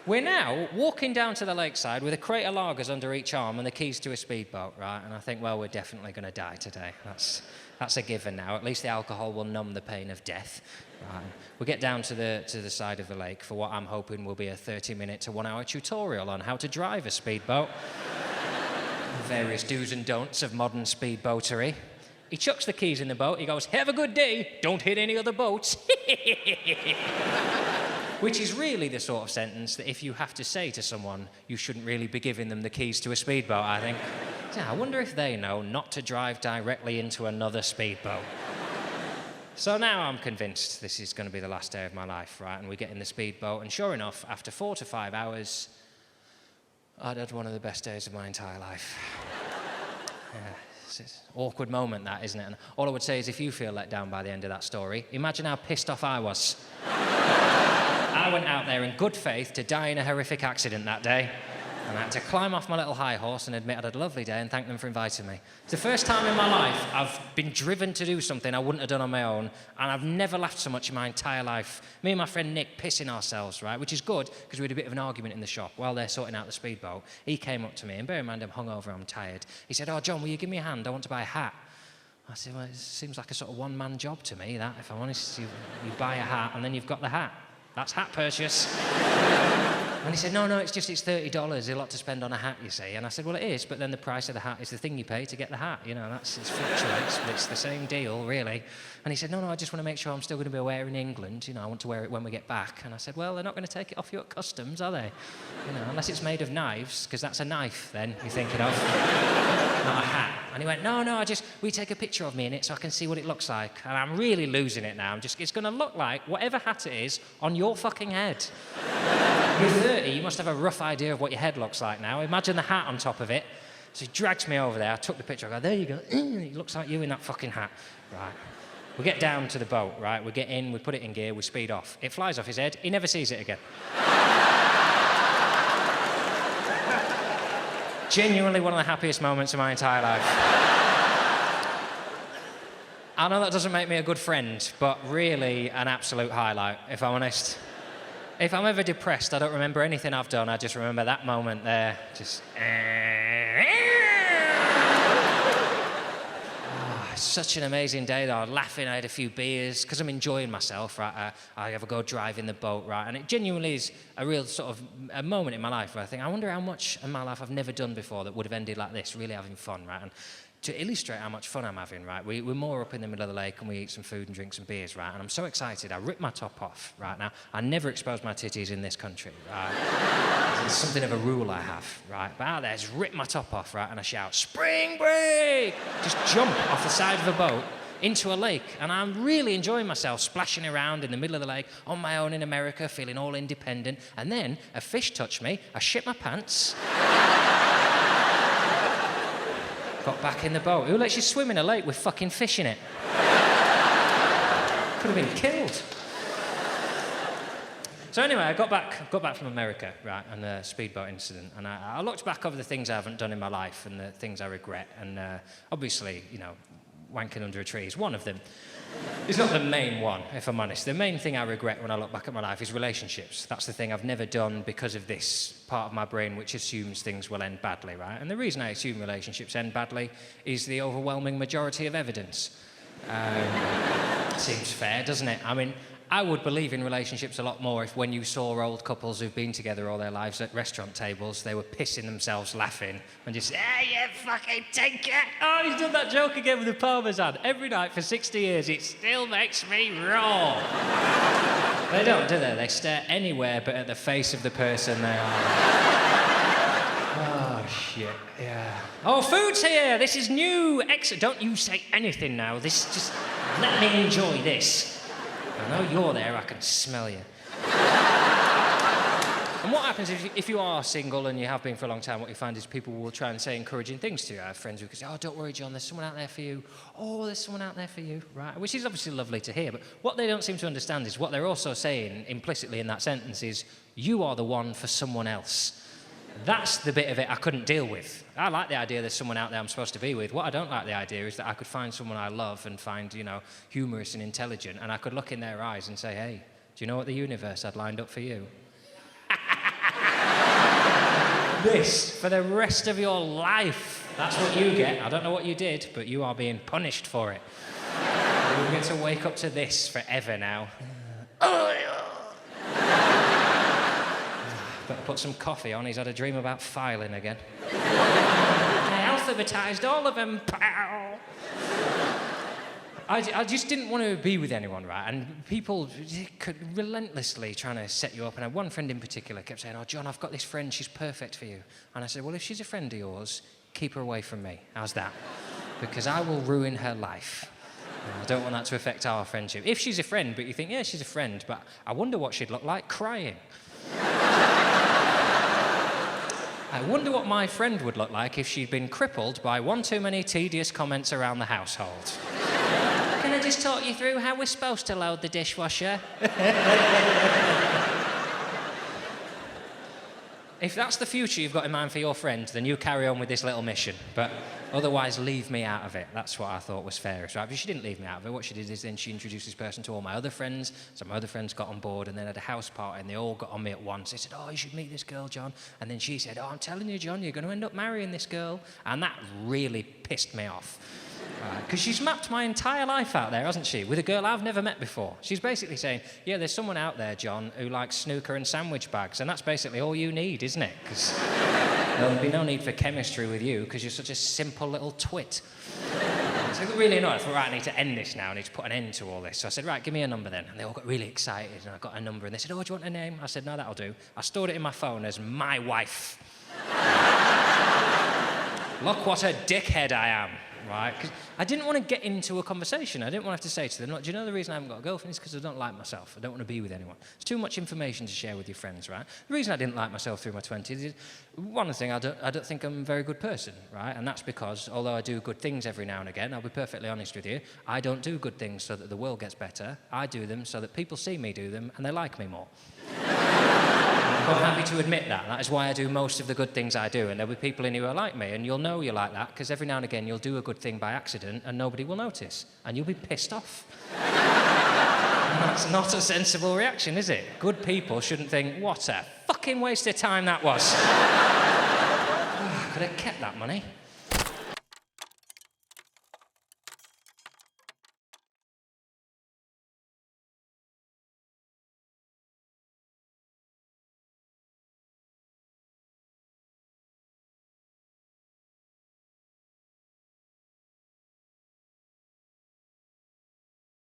We're now walking down to the lakeside with a crate of lagers under each arm and the keys to a speedboat, right? And I think, well, we're definitely going to die today. That's a given now. At least the alcohol will numb the pain of death. Right. We get down to the side of the lake for what I'm hoping will be a 30-minute to 1-hour tutorial on how to drive a speedboat. Various do's and don'ts of modern speedboatery. He chucks the keys in the boat. He goes, "Have a good day. Don't hit any other boats." Which is really the sort of sentence that if you have to say to someone, you shouldn't really be giving them the keys to a speedboat, I think. Yeah, I wonder if they know not to drive directly into another speedboat. So now I'm convinced this is going to be the last day of my life, right? And we get in the speedboat, and sure enough, after 4 to 5 hours, I'd had one of the best days of my entire life. Yeah, it's an awkward moment, that, isn't it? And all I would say is if you feel let down by the end of that story, imagine how pissed off I was. I went out there in good faith to die in a horrific accident that day, and I had to climb off my little high horse and admit I'd had a lovely day and thank them for inviting me. It's the first time in my life I've been driven to do something I wouldn't have done on my own, and I've never laughed so much in my entire life. Me and my friend Nick pissing ourselves, right, which is good because we had a bit of an argument in the shop while they're sorting out the speedboat. He came up to me, and bear in mind I'm hungover, I'm tired. He said, "Oh, John, will you give me a hand? I want to buy a hat." I said, "Well, it seems like a sort of one-man job to me, that, if I'm honest. You buy a hat and then you've got the hat. That's hat purchase." And he said, no, it's $30, a lot to spend on a hat, you see. And I said, well, it is, but then the price of the hat is the thing you pay to get the hat. You know, it fluctuates, but it's the same deal, really. And he said, no, I just want to make sure I'm still going to be wearing in England. You know, I want to wear it when we get back. And I said, well, they're not going to take it off you at customs, are they? You know, unless it's made of knives, because that's a knife, then, you're thinking of. Not a hat. And he went, no, we take a picture of me in it so I can see what it looks like. And I'm really losing it now. It's going to look like whatever hat it is on your fucking head. You're 30, you must have a rough idea of what your head looks like now. Imagine the hat on top of it. So he drags me over there, I took the picture, I go, there you go, it looks like you in that fucking hat. Right. We get down to the boat, right, we get in, we put it in gear, we speed off. It flies off his head, he never sees it again. Genuinely one of the happiest moments of my entire life. I know that doesn't make me a good friend, but really an absolute highlight, if I'm honest. If I'm ever depressed, I don't remember anything I've done, I just remember that moment there, just... It's such an amazing day, though. I was laughing, I had a few beers, because I'm enjoying myself, right? I have a go driving the boat, right? And it genuinely is a real sort of a moment in my life where I think, I wonder how much in my life I've never done before that would have ended like this, really having fun, right? And to illustrate how much fun I'm having, right, we're more up in the middle of the lake and we eat some food and drink some beers, right, and I'm so excited, I rip my top off, right, now, I never expose my titties in this country, right, it's something of a rule I have, right, but out there, I just rip my top off, right, and I shout, "Spring break!" Just jump off the side of a boat into a lake, and I'm really enjoying myself, splashing around in the middle of the lake, on my own in America, feeling all independent, and then a fish touched me, I shit my pants, got back in the boat. Who lets you swim in a lake with fucking fish in it? Could have been killed. So anyway, I got back from America, right, and the speedboat incident, and I looked back over the things I haven't done in my life and the things I regret, and obviously, you know, wanking under a tree is one of them. It's not the main one, if I'm honest. The main thing I regret when I look back at my life is relationships. That's the thing I've never done because of this part of my brain which assumes things will end badly, right? And the reason I assume relationships end badly is the overwhelming majority of evidence. Seems fair, doesn't it? I mean, I would believe in relationships a lot more if when you saw old couples who've been together all their lives at restaurant tables, they were pissing themselves laughing and just, "Hey, you fucking tinker!" Oh, he's done that joke again with the Parmesan. Every night for 60 years, it still makes me raw. They don't, do they? They stare anywhere but at the face of the person they are. Oh, shit, yeah. Oh, food's here! This is new! Excellent. Don't you say anything now. Just let me enjoy this. I know you're there, I can smell you. And what happens if you are single and you have been for a long time, what you find is people will try and say encouraging things to you. I have friends who can say, "Oh, don't worry, John, there's someone out there for you. Oh, there's someone out there for you," right? Which is obviously lovely to hear, but what they don't seem to understand is what they're also saying implicitly in that sentence is, you are the one for someone else. That's the bit of it I couldn't deal with. I like the idea there's someone out there I'm supposed to be with. What I don't like the idea is that I could find someone I love and find, you know, humorous and intelligent, and I could look in their eyes and say, "Hey, do you know what the universe had lined up for you?" this for the rest of your life. That's what you get. I don't know what you did, but you are being punished for it. You get to wake up to this forever now. Better put some coffee on. He's had a dream about filing again. I alphabetised all of them, pal. I just didn't want to be with anyone, right? And people could relentlessly trying to set you up. And I had one friend in particular kept saying, "Oh, John, I've got this friend. She's perfect for you." And I said, "Well, if she's a friend of yours, keep her away from me. How's that? Because I will ruin her life. And I don't want that to affect our friendship. If she's a friend, but you think, yeah, she's a friend, but I wonder what she'd look like crying. I wonder what my friend would look like if she'd been crippled by one too many tedious comments around the household. Can I just talk you through how we're supposed to load the dishwasher?" If that's the future you've got in mind for your friend, then you carry on with this little mission. But otherwise, leave me out of it. That's what I thought was fairest, right? But she didn't leave me out of it. What she did is then she introduced this person to all my other friends. So my other friends got on board and then had a house party and they all got on me at once. They said, "Oh, you should meet this girl, John." And then she said, "Oh, I'm telling you, John, you're going to end up marrying this girl." And that really pissed me off. Because she's mapped my entire life out there, hasn't she? With a girl I've never met before. She's basically saying, yeah, there's someone out there, John, who likes snooker and sandwich bags, and that's basically all you need, isn't it? Because there'll be no need for chemistry with you, because you're such a simple little twit. So I got really annoyed. I thought, right, I need to end this now. I need to put an end to all this. So I said, right, give me a number then. And they all got really excited, and I got a number, and they said, "Oh, do you want a name?" I said, "No, that'll do." I stored it in my phone as my wife. Look what a dickhead I am. Right? Because I didn't want to get into a conversation. I didn't want to have to say to them, "Look, do you know the reason I haven't got a girlfriend is because I don't like myself. I don't want to be with anyone." It's too much information to share with your friends, right? The reason I didn't like myself through my 20s is, one thing, I don't think I'm a very good person, right? And that's because, although I do good things every now and again, I'll be perfectly honest with you, I don't do good things so that the world gets better. I do them so that people see me do them and they like me more. I'm happy to admit that. That is why I do most of the good things I do. And there'll be people in here who are like me, and you'll know you're like that, because every now and again you'll do a good thing by accident and nobody will notice. And you'll be pissed off. And that's not a sensible reaction, is it? Good people shouldn't think, what a fucking waste of time that was. Could have kept that money.